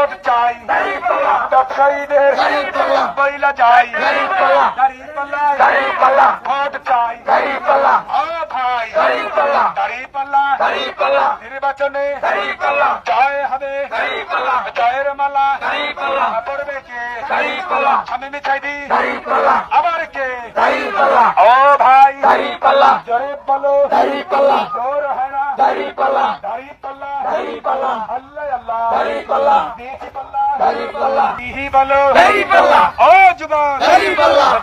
Vote চাই ব্যবসায়ীদের বইলা যাই দাঁড়িপাল্লা ভোট চাই ও ভাই দাঁড়িপাল্লা নির্বাচনে জয় হবে জয়ের মালা পড়বে কে শামীম সাইদি আবার কে ও ভাই জোরে বলো জোর হয় না দাঁড়িপাল্লা আল্লাহ আল্লাহ দিহি বলো ও যুবক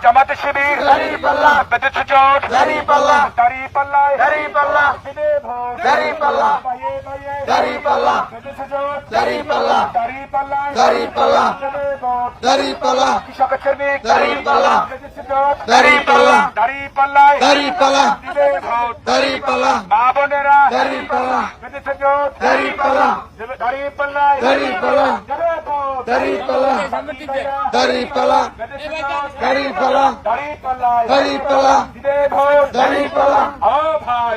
জামাতে শিবির বেঁধেছে জোট দাঁড়িপাল্লায় দিবে ভোট বেঁধেছে জোট দাঁড়িপাল্লায় কৃষকের শ্রমিক বেঁধেছে জোট দাঁড়িপাল্লায় দিবে ভোট মা বোনেরা বেঁধেছে জোট দাঁড়িপাল্লায় দিবে ভোট দিবে ভোট ও ভাই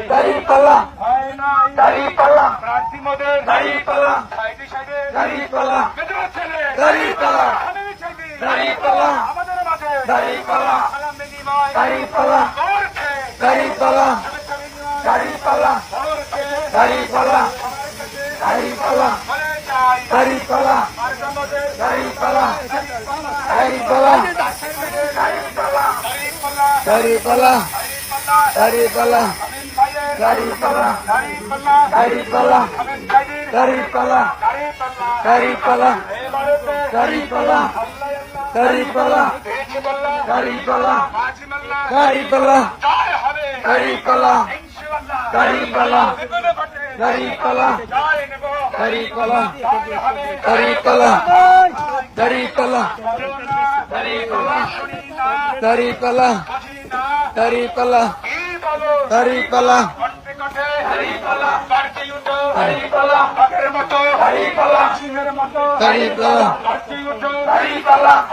প্রার্থী মোদের সাইডে আমাদের মাঝে সালাম বিনিময় করছে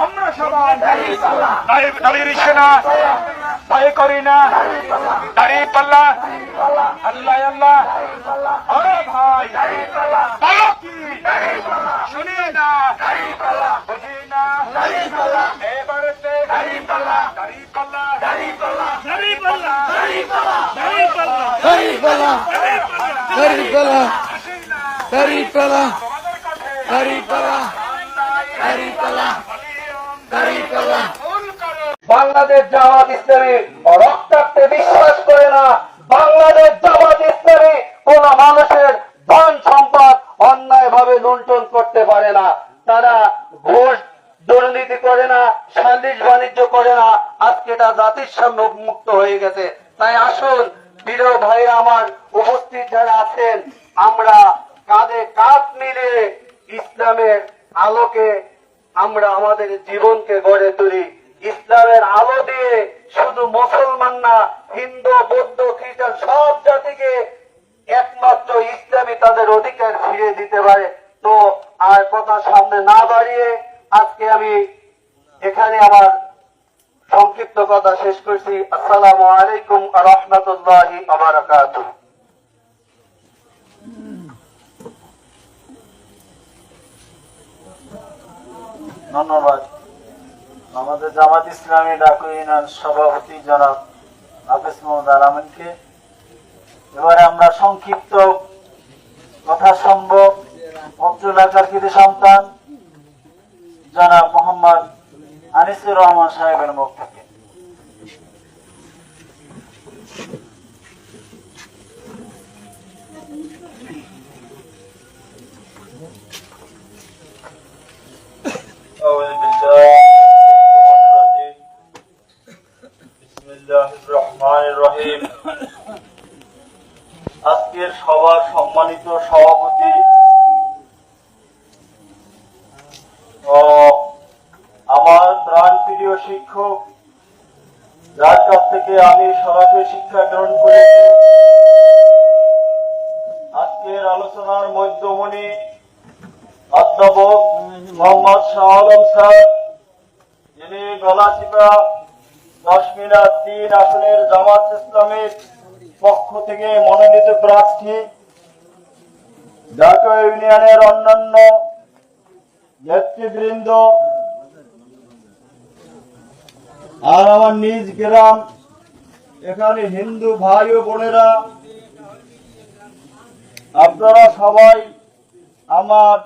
আমরা সবাই দাঁড়িয়ে সেনা ভয় করি না দাঁড়িপাল্লা আল্লাহ আল্লাহ আরে ভাই বলো কি শুনি না বুঝি না এবারেতে দাঁড়িপাল্লা বাংলাদেশ জামাত ইসলামী রক্তাক্তে বিশ্বাস করে না। বাংলাদেশ জামাত ইসলামী কোন মানুষের ধন সম্পদ অন্যায় ভাবে লুণ্ঠন করতে পারে না। তারা ঘুষ দুর্নীতি করে না, সালিশ বাণিজ্য করে না। আজকে এটা জাতির সামনে মুক্ত হয়ে গেছে। তাই আসুন প্রিয় ভাই আমার, উপস্থিত যারা আছেন, আমরা কাঁধে কাঁধ মিলে ইসলামের আলোকে আমরা আমাদের জীবনকে গড়ে তুলি। ইসলামের আলো দিয়ে শুধু মুসলমান না, হিন্দু বৌদ্ধ খ্রিস্টান সব জাতিকে একমাত্র ইসলামী তাদের অধিকার ফিরিয়ে দিতে পারে। তো আর কথা সামনে না বাড়িয়ে আজকে আমি এখানে আমার সংক্ষিপ্ত কথা শেষ করছি। আসসালামু আলাইকুম ওয়া রাহমাতুল্লাহি ওয়া বারাকাতুহু। ধন্যবাদ আমাদের জামাত ইসলামী ডাকু ইউনিয়ন সভাপতি জনাব হাফেজ মোহাম্মদ আল আমিনকে। এবারে আমরা সংক্ষিপ্ত কথা শুনবো অত্র এলাকার কৃতি সন্তান জনাব মোহাম্মদ আনিসুর রহমান সাহেবের মুখ থেকে। আজকের সবার সম্মানিত সভাপতি ও আমার প্রাণপ্রিয় শিক্ষক, যার কাছ থেকে আমি সরাসরি শিক্ষা গ্রহণ করেছি, আজকের আলোচনার মধ্যমণি অধ্যাপক মোহাম্মদ শাহ আলম স্যার, যিনি গলাচিপা 10 মিনার 3 আসনের জামাত ইসলামের পক্ষ থেকে মনোনীত প্রার্থী, ঢাকা ইউনিয়নের অন্যান্য নেতৃবৃন্দ আর আমার নিজ গ্রাম এখানে হিন্দু ভাই ও বোনেরা, আপনারা সবাই আমার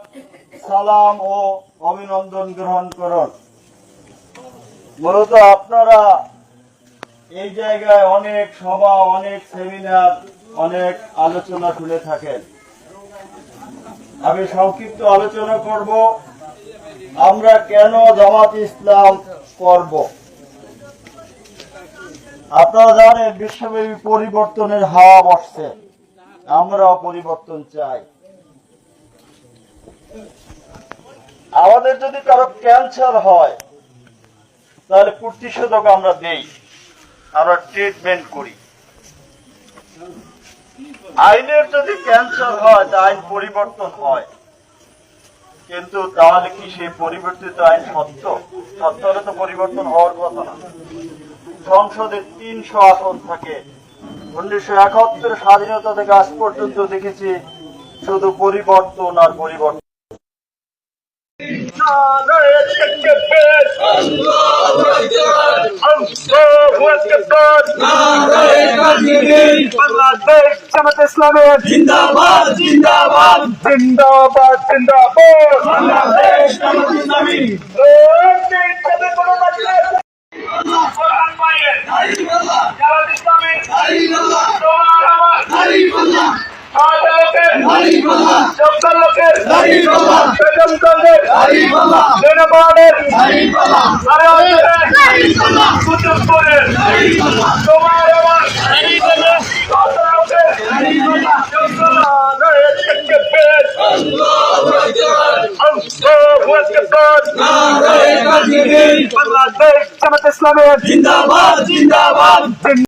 সালাম ও অভিনন্দন গ্রহণ করুন। মূলত আপনারা এই জায়গায় অনেক সভা, অনেক সেমিনার, অনেক আলোচনা শুনে থাকেন। আমি সংক্ষিপ্ত আলোচনা করব আমরা কেন জামাত ইসলাম করব। আপনারা জানেন বিশ্বব্যাপী পরিবর্তনের হাওয়া বসছে, আমরাও পরিবর্তন চাই। আমাদের যদি কারো ক্যান্সার হয় তাহলে প্রতিষেধক আমরা দেই, আমরা ট্রিটমেন্ট করি। আইনের যদি ক্যান্সার হয় তা আইন পরিবর্তন হয়, কিন্তু তাহলে কি সেই পরিবর্তিত আইন সত্য? সত্য হলে তো পরিবর্তন হওয়ার কথা না। সংসদে 300 আসন থাকে। 1971 স্বাধীনতা থেকে আজ পর্যন্ত দেখেছি শুধু পরিবর্তন আর পরিবর্তন। বাংলাদেশ জামাত ইসলামের জিন্দাবাদ জিন্দাবাদ জিন্দাবাদ জিন্দাবাদ বাংলাদেশ জামাত ইসলামী বাংলাদেশ জামাত ইসলামের জিন্দাবাদ জিন্দাবাদ।